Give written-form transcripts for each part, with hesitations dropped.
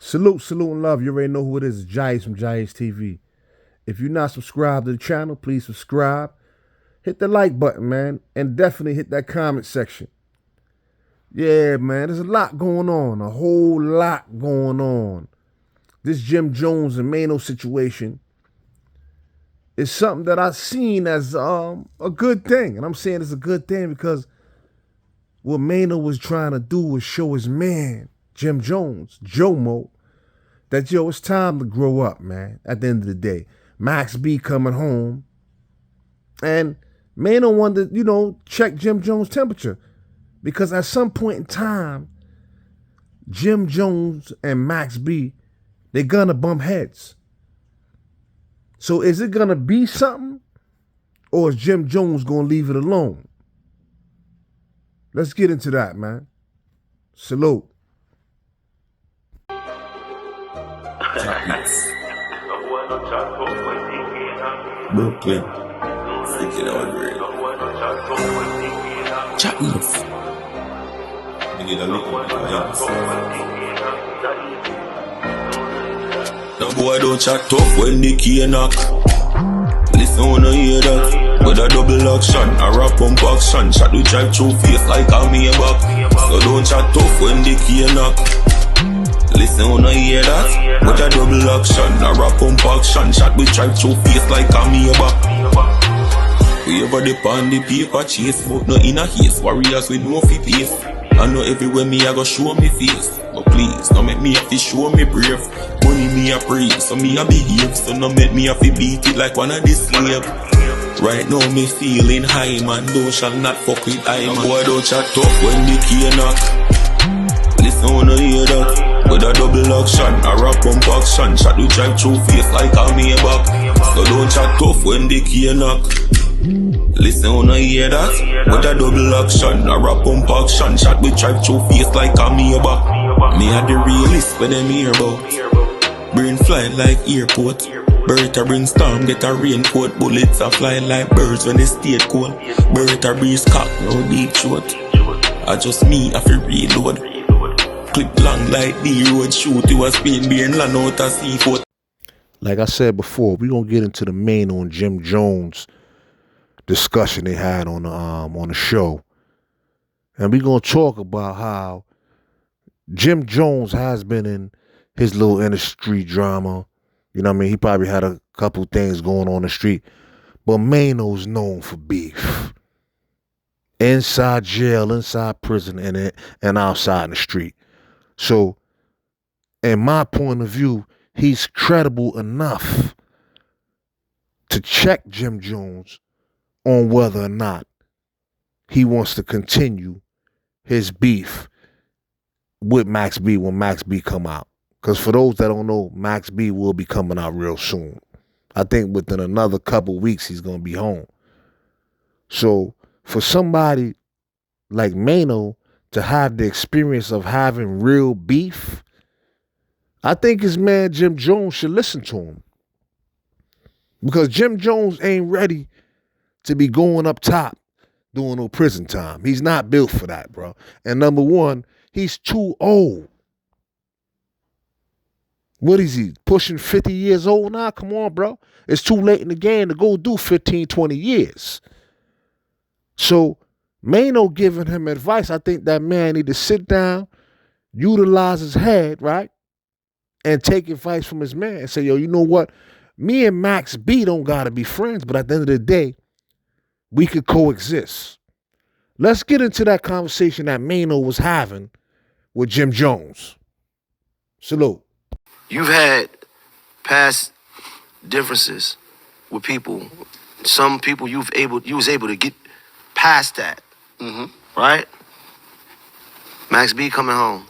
Salute, salute, and love. You already know who it is. It's JAH-ACE from JAH-ACE TV. If you're not subscribed to the channel, please subscribe. Hit the like button, man. And definitely hit that comment section. Yeah, man, there's a lot going on. A whole lot going on. This Jim Jones and Maino situation is something that I've seen as a good thing. And I'm saying it's a good thing because what Maino was trying to do was show his man, Jim Jones, JOMO, that, yo, it's time to grow up, man, at the end of the day. Max B coming home. And Maino wanted to, check Jim Jones' temperature. Because at some point in time, Jim Jones and Max B, they're gonna bump heads. So is it gonna be something? Or is Jim Jones gonna leave it alone? Let's get into that, man. Salute. Brooklyn, freaking out great. JAH-ACE. I need a little the boy don't chat tough when the key knock. Listen when I hear that. With a double action, a rap pump action. Shot we drive through face like a me back. So don't chat tough when the key knock. Listen when I hear that. With a double action, a rap pump action. Shot we drive through face like a me back. We ever depend the paper chase, but no in a haste. Warriors with no fit face. I know everywhere me I go show me face. But please, don't make me have to show me brave. Money me a praise, so me a behave. So no make me have to beat it like one of these slave. Right now me feeling high, man. Don't shall not fuck with I, man. Boy don't chat tough when the key knock. Listen when I hear that. With a double action, a rap pump action. Shot we drive through face like a me back. So don't chat tough when the key knock. Listen when I hear that. With a double action, a rap pump action. Shot we drive through face like a me back. Me a the realist when them hear about. Brain fly like airport. Bird a bring storm, get a raincoat. Bullets a fly like birds when they stay cold. Bird a breeze cock, no deep throat. I just me, I feel reload. Clip long like the road, shoot you a spin being land out a seafood. Like I said before, we're gonna get into the Maino and Jim Jones discussion they had on the show. And we're gonna talk about how Jim Jones has been in his little industry drama. You know what I mean? He probably had a couple things going on the street. But Maino's known for beef. Inside jail, inside prison, and outside in the street. So, in my point of view, he's credible enough to check Jim Jones on whether or not he wants to continue his beef with Max B when Max B come out. Because for those that don't know, Max B will be coming out real soon. I think within another couple weeks, he's going to be home. So for somebody like Maino to have the experience of having real beef, I think his man Jim Jones should listen to him. Because Jim Jones ain't ready to be going up top doing no prison time. He's not built for that, bro. And number one, he's too old. What is he, pushing 50 years old now? Come on, bro. It's too late in the game to go do 15, 20 years. So, Maino giving him advice, I think that man need to sit down, utilize his head, right? And take advice from his man and say, yo, you know what? Me and Max B don't got to be friends, but at the end of the day, we could coexist. Let's get into that conversation that Maino was having with Jim Jones. Salute. You've had past differences with people. Some people you was able to get past that, right? Max B coming home.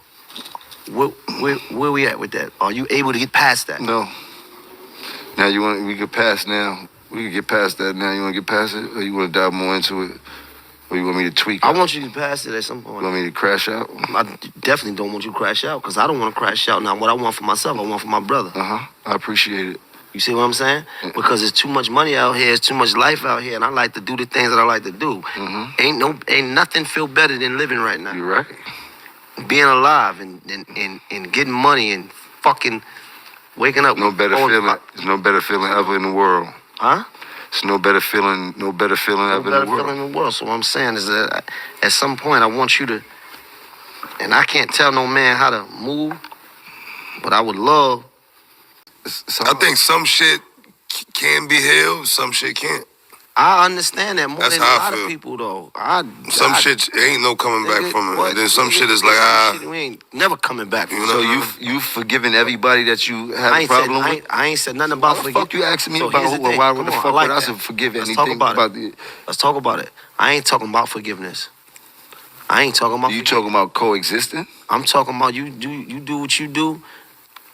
Where we at with that? Are you able to get past that? No. Now we get past now. We can get past that now. You want to get past it, or you want to dive more into it, or you want me to tweak? I want you to get past it at some point. You want me to crash out? I definitely don't want you to crash out because I don't want to crash out. Now, what I want for myself, I want for my brother. I appreciate it. You see what I'm saying? Because there's too much money out here, there's too much life out here, and I like to do the things that I like to do. Ain't nothing feel better than living right now. You're right. Being alive and getting money and fucking waking up. No better feeling. There's no better feeling ever in the world. Huh? It's no better feeling. No better feeling ever in the world. No better feeling in the world. So what I'm saying is that at some point I want you to, and I can't tell no man how to move, but I would love. I think some shit can be healed, some shit can't. I understand that more That's than a how I lot feel. of people, though. Some shit ain't no coming back from it. What? And then some shit is Some like, shit we ain't never coming back from. You know? So you forgiving everybody that you have a problem with? I ain't said nothing about Why the fuck you asking me about who? Why would the fuck would I forgive anything about it? Let's talk about it. I ain't talking about forgiveness. I ain't talking about. You talking about coexisting? I'm talking about you do what you do,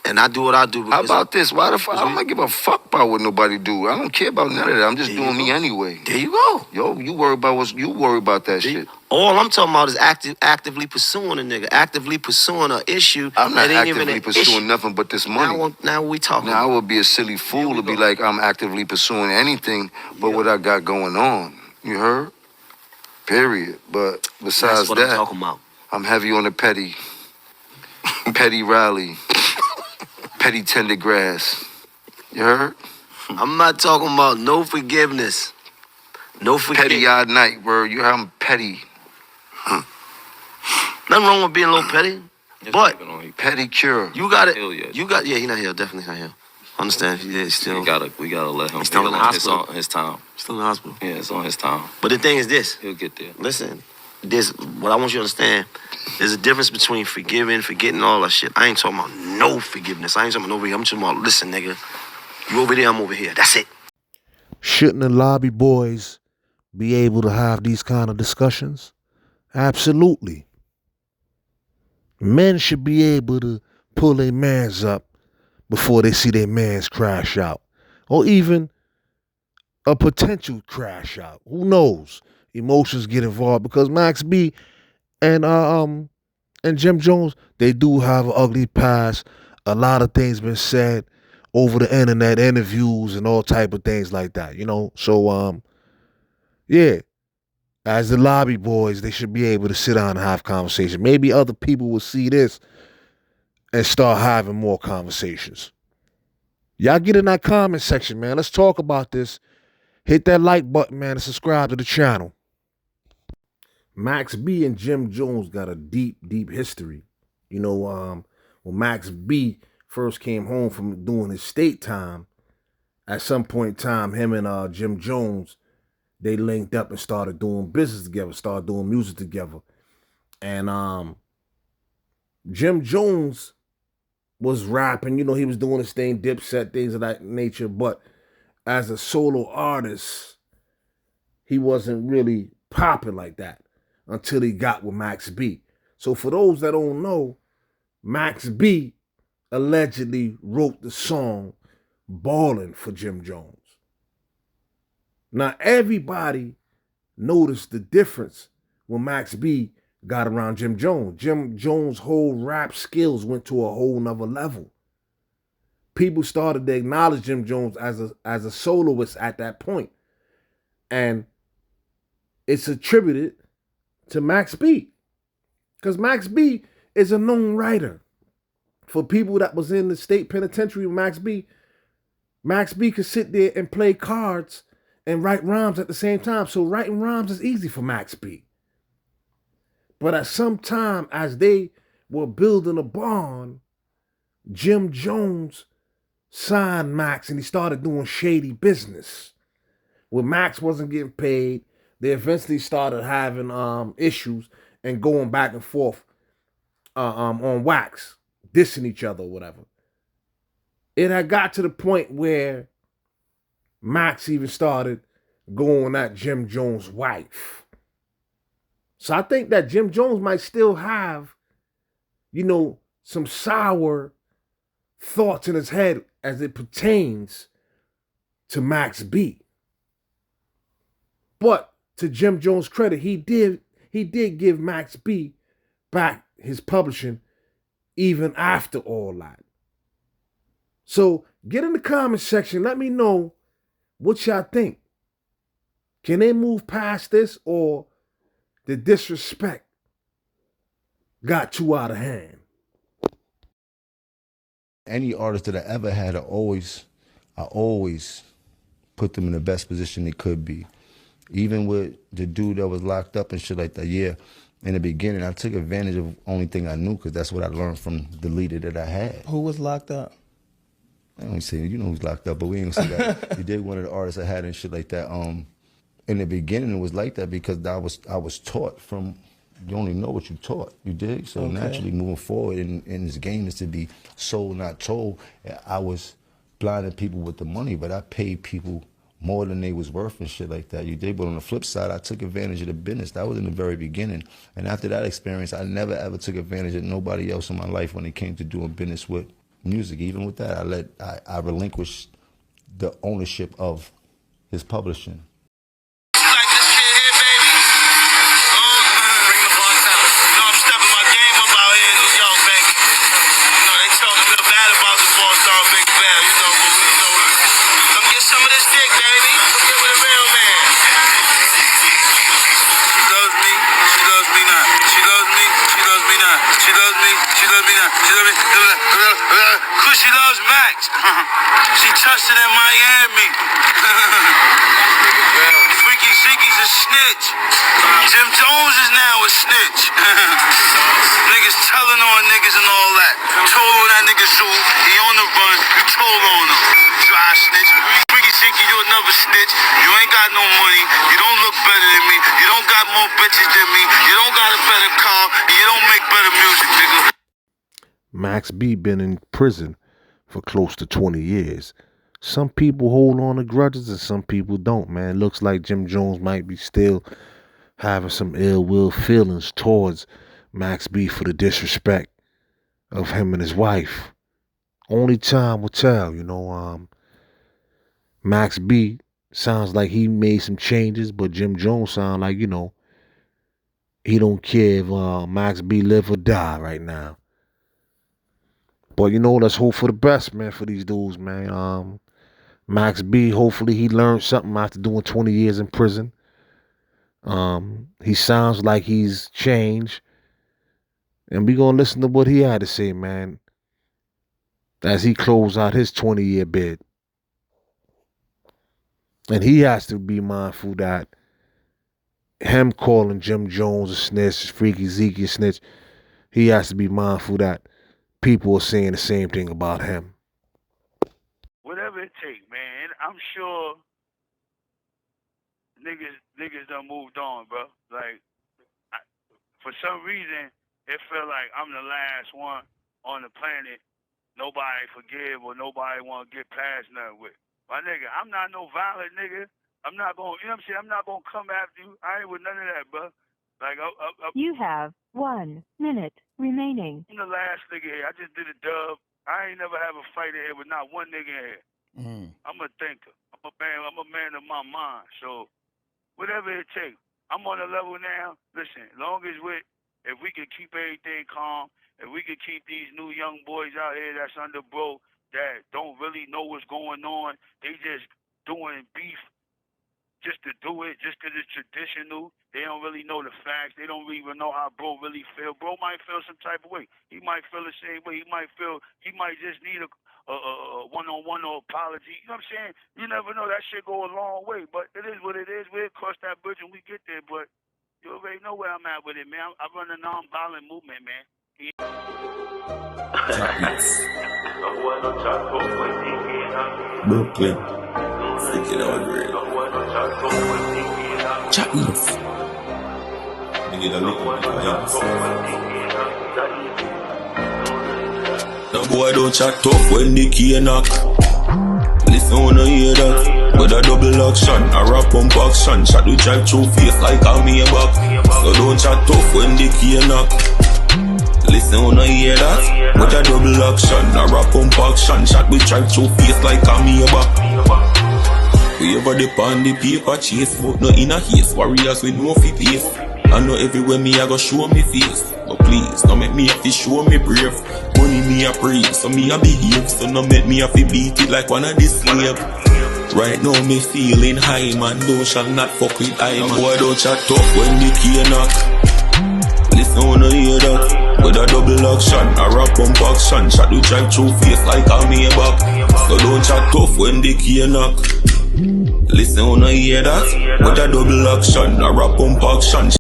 and I do what I do. How about this? Why the fuck? I don't give a fuck about what nobody do. I don't care about none of that. I'm just doing me anyway. There you go. Yo, you worry about that shit. All I'm talking about is actively pursuing a nigga, actively pursuing an issue. I'm not that ain't even actively an pursuing issue. nothing but this money. Now we talking. Now I would be a silly fool to be like I'm actively pursuing anything but what I got going on. You heard? Period. But besides That's what that, I'm talking about. I'm heavy on the petty rally, petty tender grass. You heard? I'm not talking about no forgiveness. No forgiveness. Petty all night, bro. You heard? I'm petty. Nothing wrong with being a little petty, but Petty cure. you got it. Yet. Yeah, he not here. Definitely not here. Understand? Yeah, he's still. We gotta let him. He's still in the hospital. It's on his time. Still in the hospital. Yeah, it's on his time. But the thing is this. He'll get there. Listen, what I want you to understand. There's a difference between forgiving, forgetting, all that shit. I ain't talking about no forgiveness. I ain't talking about no. I'm talking about listen, nigga. You over there, I'm over here. That's it. Shouldn't the lobby boys be able to have these kind of discussions? Absolutely. Men should be able to pull their mans up before they see their mans crash out. Or even a potential crash out. Who knows? Emotions get involved because Max B and Jim Jones, they do have an ugly past. A lot of things been said over the internet, interviews and all type of things like that, you know? So, yeah. As the lobby boys, they should be able to sit down and have conversation. Maybe other people will see this and start having more conversations. Y'all get in that comment section, man. Let's talk about this. Hit that like button, man, and subscribe to the channel. Max B and Jim Jones got a deep, deep history. You know, when Max B first came home from doing his state time, at some point in time, him and Jim Jones, they linked up and started doing business together, started doing music together. And Jim Jones was rapping, you know, he was doing his thing, Dipset, things of that nature. But as a solo artist, he wasn't really popping like that until he got with Max B. So for those that don't know, Max B allegedly wrote the song Ballin' for Jim Jones. Now, everybody noticed the difference when Max B got around Jim Jones. Jim Jones' whole rap skills went to a whole nother level. People started to acknowledge Jim Jones as a soloist at that point. And it's attributed to Max B. Because Max B is a known writer. For people that was in the state penitentiary with Max B could sit there and play cards and write rhymes at the same time. So writing rhymes is easy for Max B. But at some time, as they were building a bond, Jim Jones signed Max and he started doing shady business. When Max wasn't getting paid, they eventually started having issues and going back and forth on wax, dissing each other or whatever. It had got to the point where Max even started going at Jim Jones' wife. So I think that Jim Jones might still have, you know, some sour thoughts in his head as it pertains to Max B. But to Jim Jones' credit, he did give Max B back his publishing even after all that. So get in the comment section. Let me know what y'all think. Can they move past this, or the disrespect got too out of hand? Any artist that I ever had, I always put them in the best position they could be. Even with the dude that was locked up and shit like that, yeah, in the beginning, I took advantage of only thing I knew because that's what I learned from the leader that I had. Who was locked up? I don't say, you know who's locked up, but we ain't gonna say that. He did one of the artists I had and shit like that. In the beginning, it was like that because I was taught from, you only know what you taught, you dig? So naturally moving forward in this game is to be sold, not told. I was blinding people with the money, but I paid people more than they was worth and shit like that, you dig? But on the flip side, I took advantage of the business. That was in the very beginning. And after that experience, I never ever took advantage of nobody else in my life when it came to doing business with music. Even with that, I relinquished the ownership of his publishing. She loves Max. She trusted in Miami. Freaky Zeke's a snitch. Jim Jones is now a snitch. Niggas telling on niggas and all that. Told on that nigga Zoo. He on the run. You told on him. Dry snitch. Freaky Zeke, you another snitch. You ain't got no money. You don't look better than me. You don't got more bitches than me. You don't got a better car. And you don't make better music, nigga. Max B been in prison for close to 20 years. Some people hold on to grudges and some people don't, man. Looks like Jim Jones might be still having some ill will feelings towards Max B for the disrespect of him and his wife. Only time will tell, you know. Max B sounds like he made some changes, but Jim Jones sound like, you know, he don't care if Max B live or die right now. But, you know, let's hope for the best, man, for these dudes, man. Max B, hopefully he learned something after doing 20 years in prison. He sounds like he's changed. And we going to listen to what he had to say, man, as he closed out his 20-year bid. And he has to be mindful that him calling Jim Jones a snitch, Freaky Zeke a snitch, he has to be mindful that people are saying the same thing about him. Whatever it takes, man. I'm sure niggas done moved on, bro. Like, for some reason, it felt like I'm the last one on the planet nobody forgive or nobody want to get past nothing with. My nigga, I'm not no violent nigga. I'm not going, you know what I'm saying? I'm not going to come after you. I ain't with none of that, bro. Like, you have 1 minute remaining. I'm the last nigga here. I just did a dub. I ain't never have a fight in here with not one nigga in here. I'm a thinker. I'm a man of my mind. So whatever it takes, I'm on a level now. Listen, long as if we can keep everything calm, if we can keep these new young boys out here that's under bro that don't really know what's going on, they just doing beef just to do it, just because it's traditional. They don't really know the facts. They don't even know how bro really feel. Bro might feel some type of way. He might feel the same way. He might just need a one-on-one or apology. You know what I'm saying? You never know. That shit go a long way. But it is what it is. We'll cross that bridge when we get there. But you already know where I'm at with it, man. I run a non-violent movement, man. Brooklyn. Stick it out, great. JAH-ACE. Nigga, the boy don't chat tough when the key knock. Listen, wanna hear that? With a double action, a rap pump action. Shot the drive through face like a me back. So don't chat tough when the key knock. Listen, wanna hear that? With a double action, a rap pump action. Shot the drive through face like a me back. We ever depend the paper chase, but no in a haste. Warriors with no fi pace. I know everywhere me I go show me face. But please, don't make me have to show me brave. Money me a pray, so me a behave. So no make me have to beat it like one of the slave. Right now me feeling high, man. Thou shall not fuck with I, man. Boy don't chat tough when the key knock. Listen. Listen, wanna hear that? With a double action, a rap pump action. Shot the drive through face like a me back. So don't chat tough when the key knock. Listen, wanna hear that? With a double action, a rap pump action.